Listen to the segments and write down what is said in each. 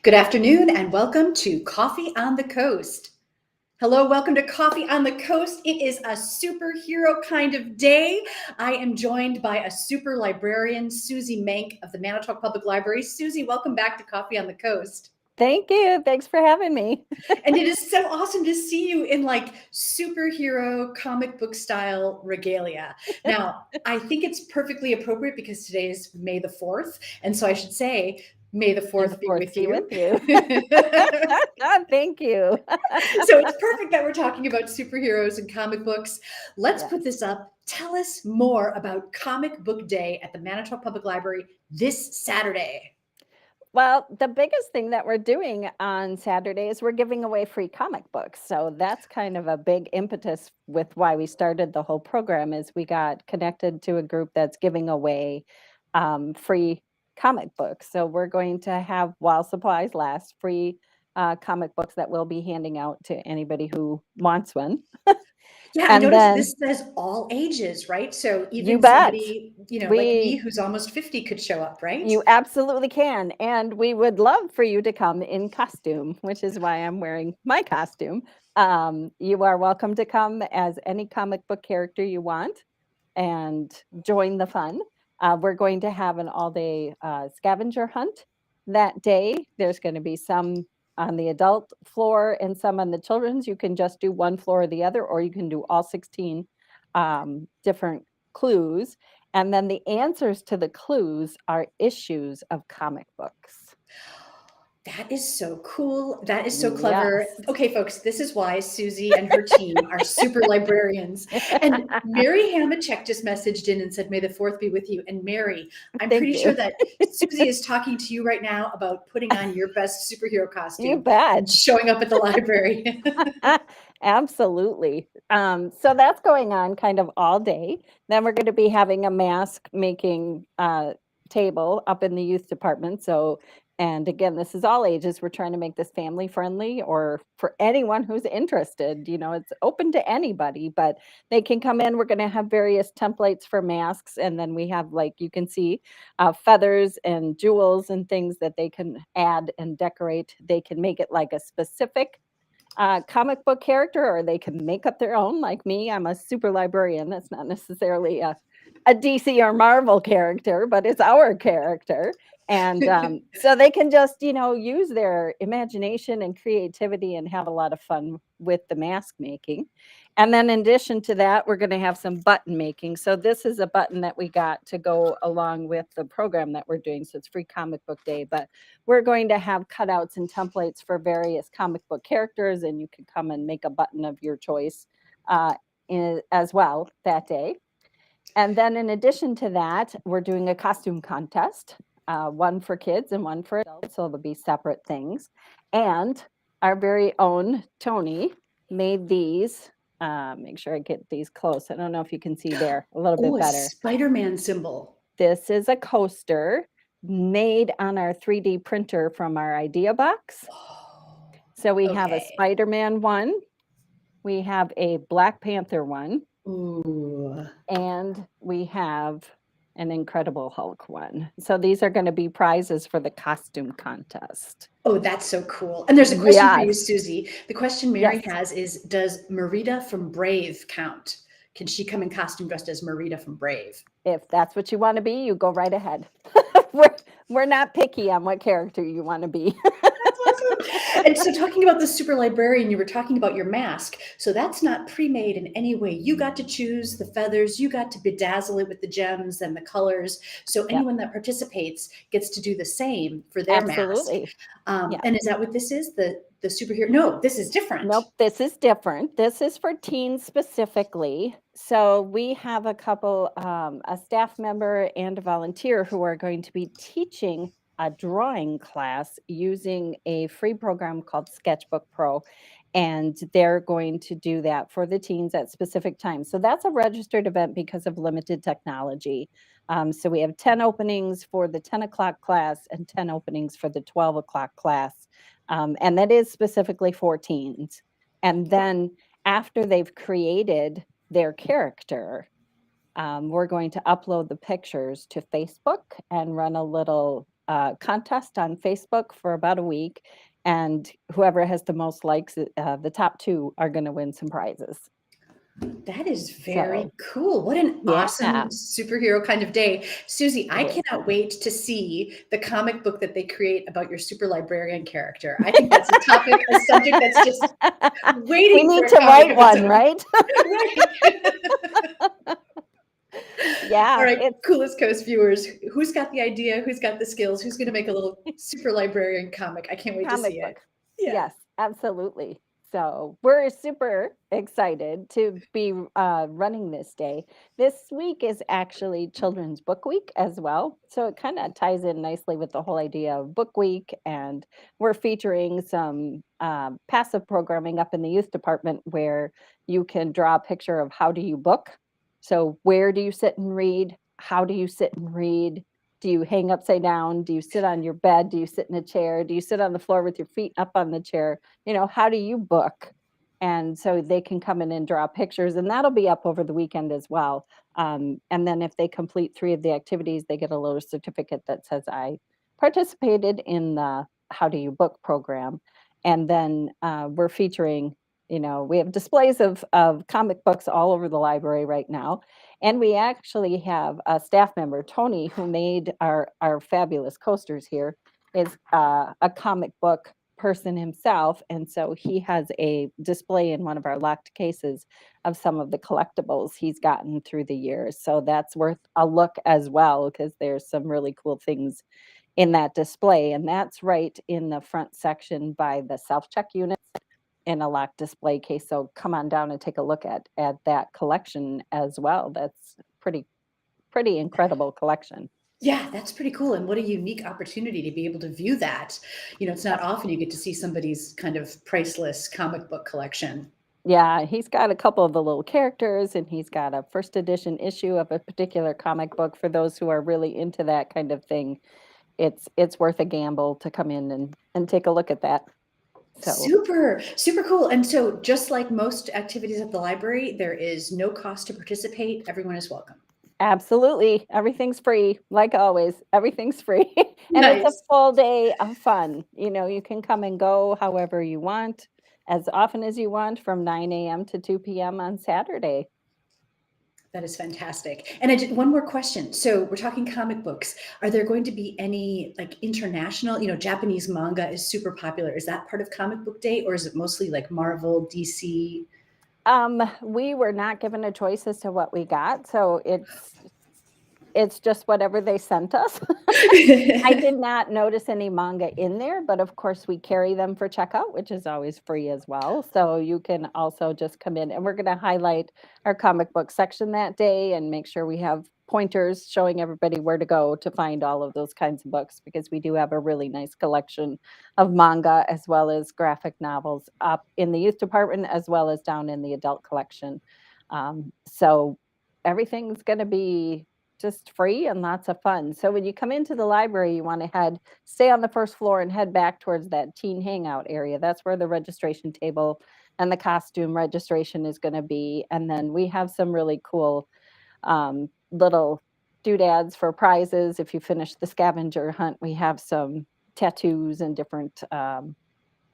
Good afternoon and welcome to Coffee on the Coast. Hello, welcome to Coffee on the Coast. It is a superhero kind of day. I am joined by a super librarian, Susie Mank of the Manitowoc Public Library. Susie, welcome back to Coffee on the Coast. Thank you. Thanks for having me. And it is so awesome to see you in like superhero comic book style regalia. Now, I think it's perfectly appropriate because today is May the 4th. And so I should say, May the 4th be with you. Thank you. So it's perfect that we're talking about superheroes and comic books. Let's put this up. Tell us more about Comic Book Day at the Manitowoc Public Library this Saturday. Well, the biggest thing that we're doing on Saturday is we're giving away free comic books. So that's kind of a big impetus with why we started the whole program is we got connected to a group that's giving away free comic books. So we're going to have, while supplies last, free comic books that we'll be handing out to anybody who wants one. Yeah, I noticed this says all ages, right? So even somebody, like me who's almost 50 could show up, right? You absolutely can. And we would love for you to come in costume, which is why I'm wearing my costume. You are welcome to come as any comic book character you want and join the fun. We're going to have an all-day scavenger hunt that day. There's going to be some on the adult floor and some on the children's. You can just do one floor or the other, or you can do all 16 different clues. And then the answers to the clues are issues of comic books. That is so cool. That is so clever. Yes. Okay, folks, this is why Susie and her team are super librarians. And Mary Hamachek just messaged in and said, May the 4th be with you. And Mary, I'm pretty sure that Susie is talking to you right now about putting on your best superhero costume. You bet. Showing up at the library. Absolutely. So that's going on kind of all day. Then we're going to be having a mask making table up in the youth department. And again, this is all ages. We're trying to make this family friendly or for anyone who's interested. You know, it's open to anybody, but they can come in. We're going to have various templates for masks. And then we have, like you can see, feathers and jewels and things that they can add and decorate. They can make it like a specific comic book character, or they can make up their own. Like me, I'm a super librarian. That's not necessarily a DC or Marvel character, but it's our character. And so they can just, use their imagination and creativity and have a lot of fun with the mask making. And then in addition to that, we're going to have some button making. So this is a button that we got to go along with the program that we're doing. So it's Free Comic Book Day, but we're going to have cutouts and templates for various comic book characters, and you can come and make a button of your choice as well that day. And then in addition to that, we're doing a costume contest, one for kids and one for adults. So there'll be separate things. And our very own Tony made these. Make sure I get these close. I don't know if you can see there a little bit better. Spider-Man symbol. This is a coaster made on our 3D printer from our idea box. So we have a Spider-Man one. We have a Black Panther one. Ooh. And we have an Incredible Hulk one. So these are going to be prizes for the costume contest. Oh, that's so cool. And there's a question for you, Susie. The question Mary has is, does Merida from Brave count? Can she come in costume dressed as Merida from Brave? If that's what you want to be, you go right ahead. We're not picky on what character you want to be. That's awesome. And so talking about the super librarian, you were talking about your mask. So that's not pre-made in any way. You got to choose the feathers. You got to bedazzle it with the gems and the colors. So anyone that participates gets to do the same for their mask. And is that what this is? The superhero? No, this is different. Nope, this is different. This is for teens specifically. So we have a couple, a staff member and a volunteer who are going to be teaching a drawing class using a free program called Sketchbook Pro. And they're going to do that for the teens at specific times. So that's a registered event because of limited technology. So we have 10 openings for the 10 o'clock class and 10 openings for the 12 o'clock class. And that is specifically for teens. And then after they've created their character, we're going to upload the pictures to Facebook and run a little a contest on Facebook for about a week, and whoever has the most likes, the top 2 are going to win some prizes. That is very So, cool. What an yeah, awesome superhero kind of day. Susie, it I is. cannot wait to see the comic book that they create about your super librarian character. I think that's a topic, a subject that's just We waiting for need a to comic write of its one, own. right? Right. All Yeah, right, it's Coolest Coast viewers, who's got the idea? Who's got the skills? Who's going to make a little super librarian comic? I can't wait to see comic it. book. Yeah. Yes, absolutely. So we're super excited to be running this day. This week is actually Children's Book Week as well. So it kind of ties in nicely with the whole idea of Book Week. And we're featuring some passive programming up in the youth department where you can draw a picture of how do you book. So where do you sit and read? How do you sit and read? Do you hang upside down? Do you sit on your bed? Do you sit in a chair? Do you sit on the floor with your feet up on the chair? How do you book? And so they can come in and draw pictures, and that'll be up over the weekend as well. And then if they complete 3 of the activities, they get a little certificate that says, I participated in the How Do You Book program. And then we're featuring, we have displays of comic books all over the library right now. And we actually have a staff member, Tony, who made our fabulous coasters here, is a comic book person himself. And so he has a display in one of our locked cases of some of the collectibles he's gotten through the years. So that's worth a look as well, because there's some really cool things in that display. And that's right in the front section by the self-check units in a locked display case. So come on down and take a look at that collection as well. That's pretty incredible collection. Yeah, that's pretty cool. And what a unique opportunity to be able to view that. It's not Yep. often you get to see somebody's kind of priceless comic book collection. Yeah, he's got a couple of the little characters, and he's got a first edition issue of a particular comic book for those who are really into that kind of thing. It's worth a gamble to come in and take a look at that. So Super, super cool. And so, just like most activities at the library, there is no cost to participate. Everyone is welcome. absolutely, everything's free, like always. Everything's free, and it's a Nice. full day of fun. You can come and go however you want, as often as you want, from 9 a.m. to 2 p.m. on Saturday. That is fantastic. And one more question. So, we're talking comic books. Are there going to be any like international, Japanese manga is super popular. Is that part of Comic Book Day, or is it mostly like Marvel, DC? We were not given a choice as to what we got, so it's just whatever they sent us. I did not notice any manga in there, but of course we carry them for checkout, which is always free as well. So you can also just come in, and we're going to highlight our comic book section that day and make sure we have pointers showing everybody where to go to find all of those kinds of books, because we do have a really nice collection of manga as well as graphic novels up in the youth department as well as down in the adult collection. So everything's going to be just free and lots of fun. So when you come into the library, you want to stay on the first floor and head back towards that teen hangout area. That's where the registration table and the costume registration is going to be. And then we have some really cool little doodads for prizes. If you finish the scavenger hunt, we have some tattoos and different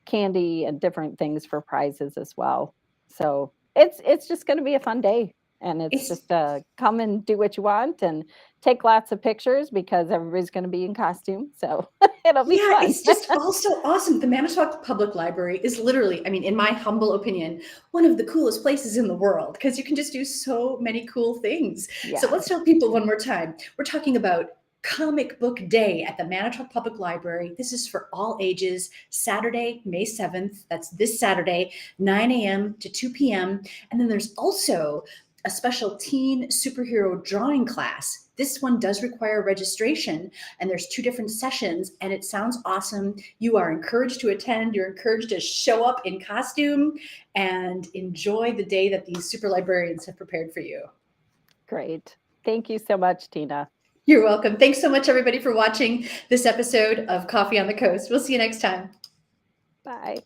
candy and different things for prizes as well. So it's just going to be a fun day. And it's It's just come and do what you want and take lots of pictures, because everybody's going to be in costume. So it'll be Yeah, fun. it's just also awesome. The Manitowoc Public Library is literally, I mean, in my humble opinion, one of the coolest places in the world because you can just do so many cool things. So Yeah, let's tell people one more time. We're talking about Comic Book Day at the Manitowoc Public Library. This is for all ages, Saturday, May 7th. That's this Saturday, 9 a.m. to 2 p.m. And then there's also a special teen superhero drawing class. This one does require registration, and there's 2 different sessions, and it sounds awesome. You are encouraged to attend. You're encouraged to show up in costume and enjoy the day that these super librarians have prepared for you. great. Thank you so much, Tina. You're welcome. Thanks so much, everybody, for watching this episode of Coffee on the Coast. We'll see you next time. Bye.